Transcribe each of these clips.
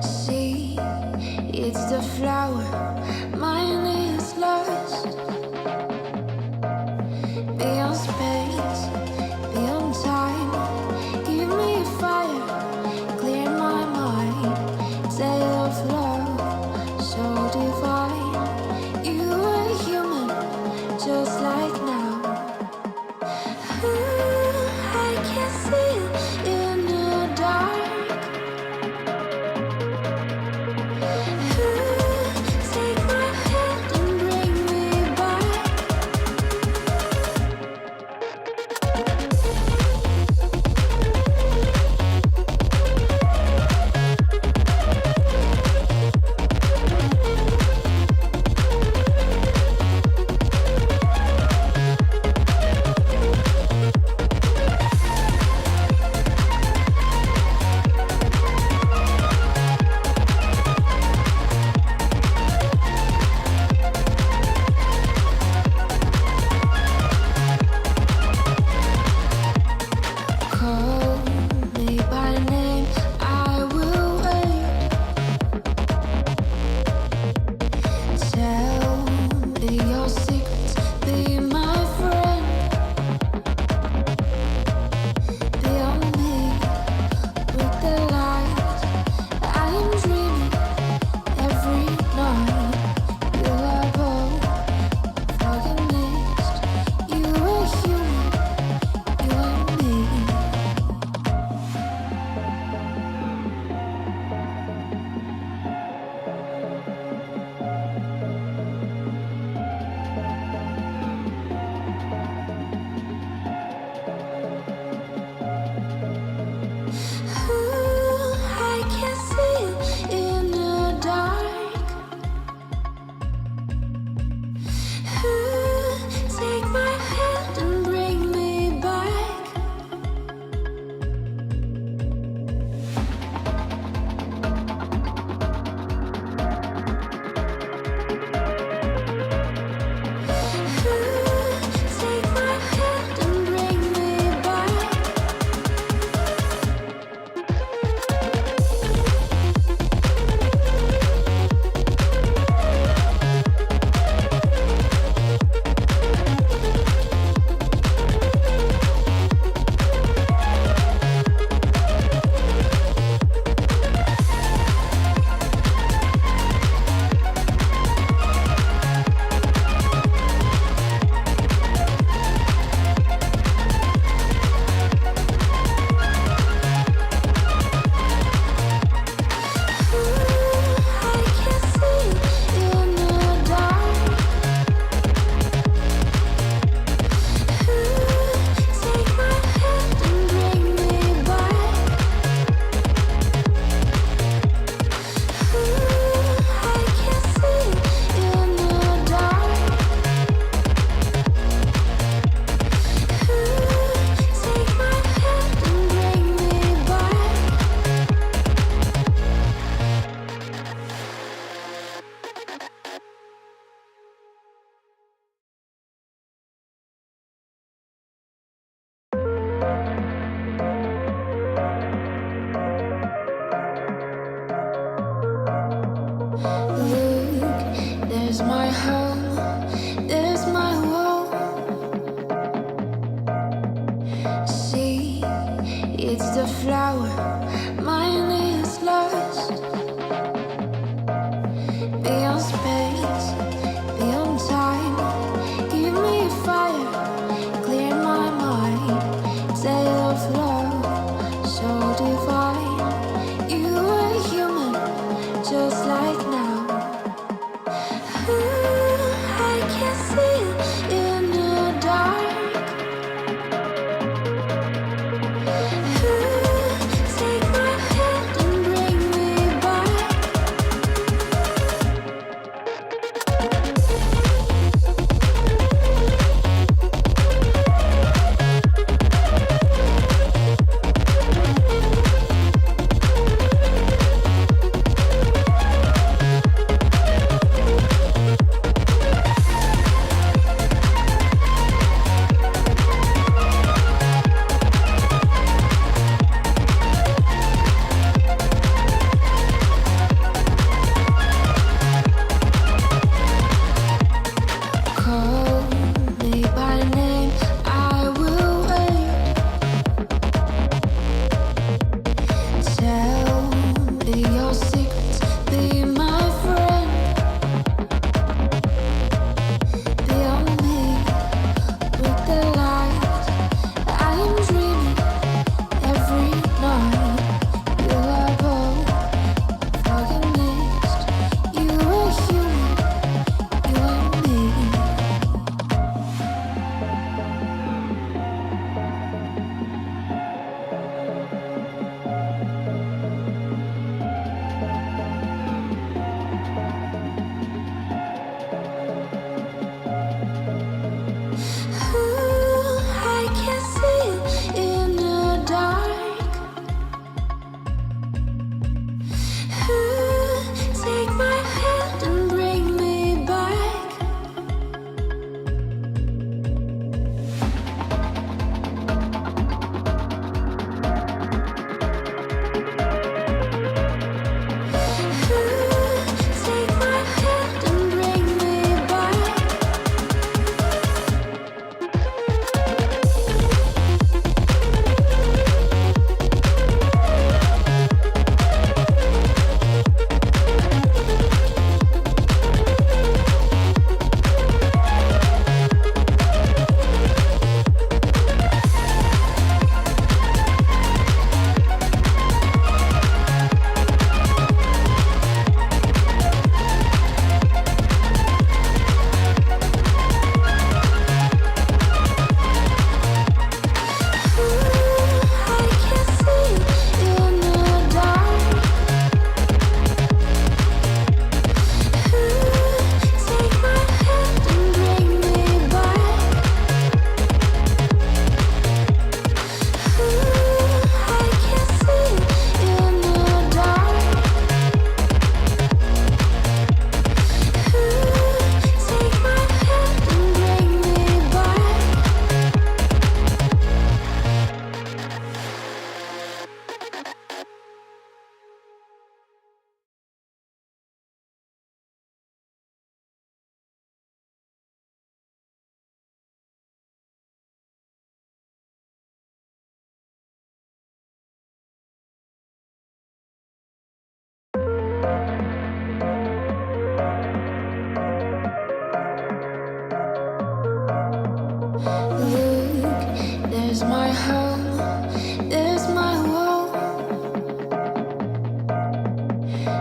See, it's the flower, mine is lost. Beyond space, beyond time, give me a fire, clear my mind. Tale of love, so divine. You are human, just like now. Ooh, I can see it in the dark. Ooh, take my hand,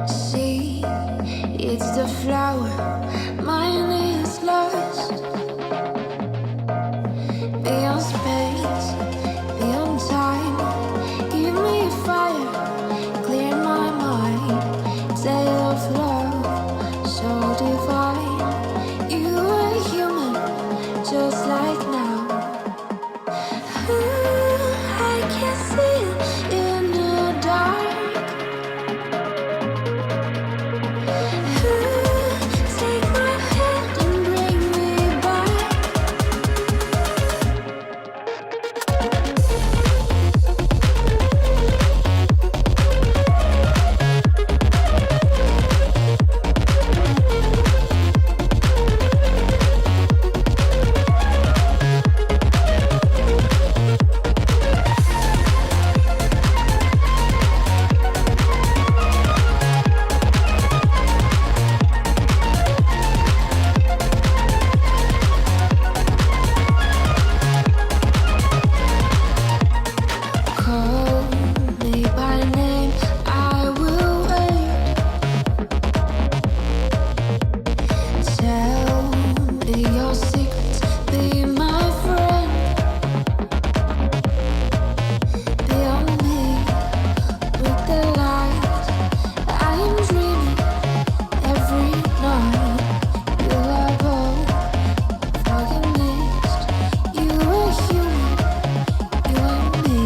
See, it's the flower, mine is lost. Beyond space, beyond time, give me fire, clear my mind. Tale of love, so divine. You are human, just like now. Ooh, I can see it in the dark. Take my hand and bring me back. Call me by name, I will wait. Tell me your secrets, be my friend. Beyond me, with the light, I am dreaming every night. You have all fucking missed. You are human, you and me.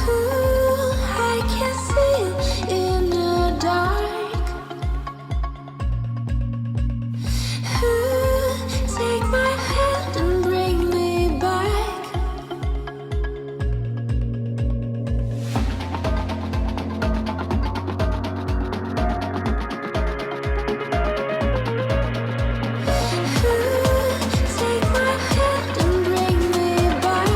Ooh, I can see it in the dark. Ooh, take my hand and bring me back. Ooh, take my hand and bring me back.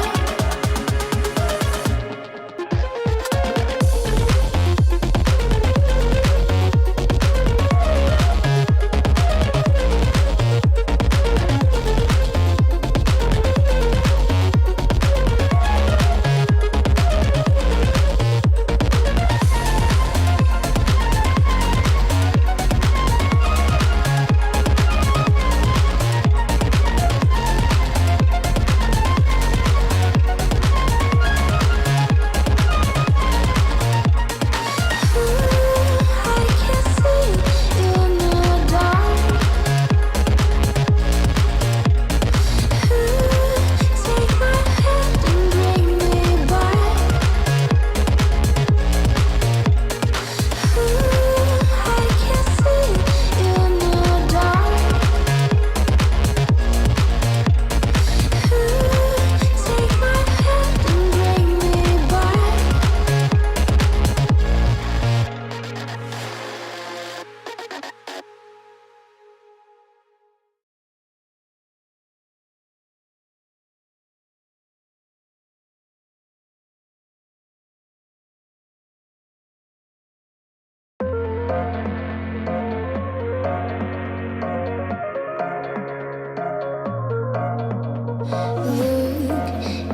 Look,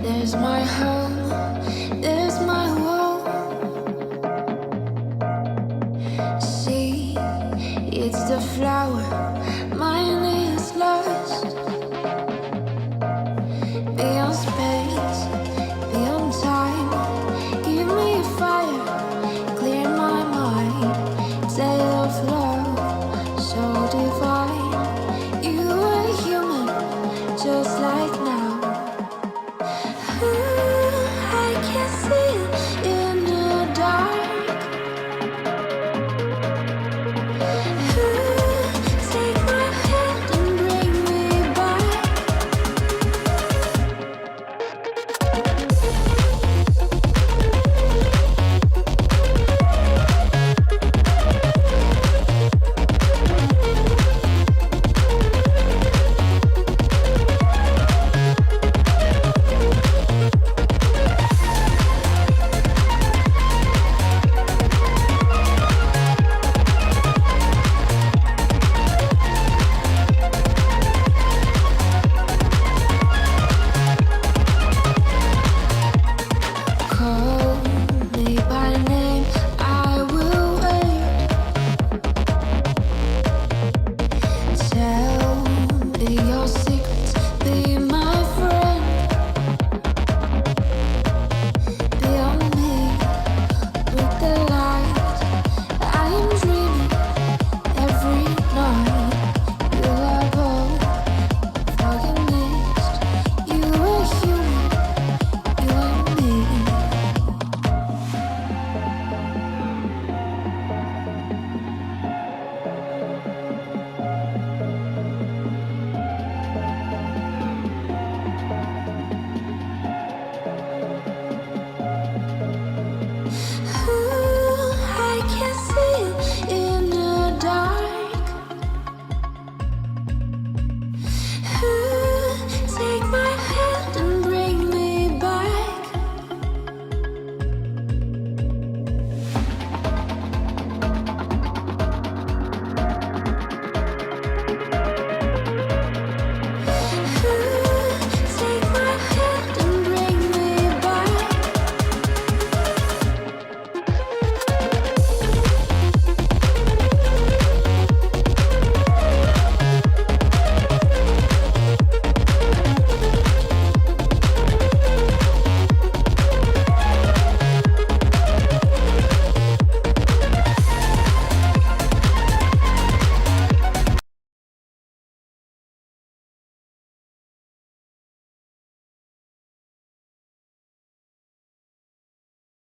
there's my home, there's my world. See, it's the flower,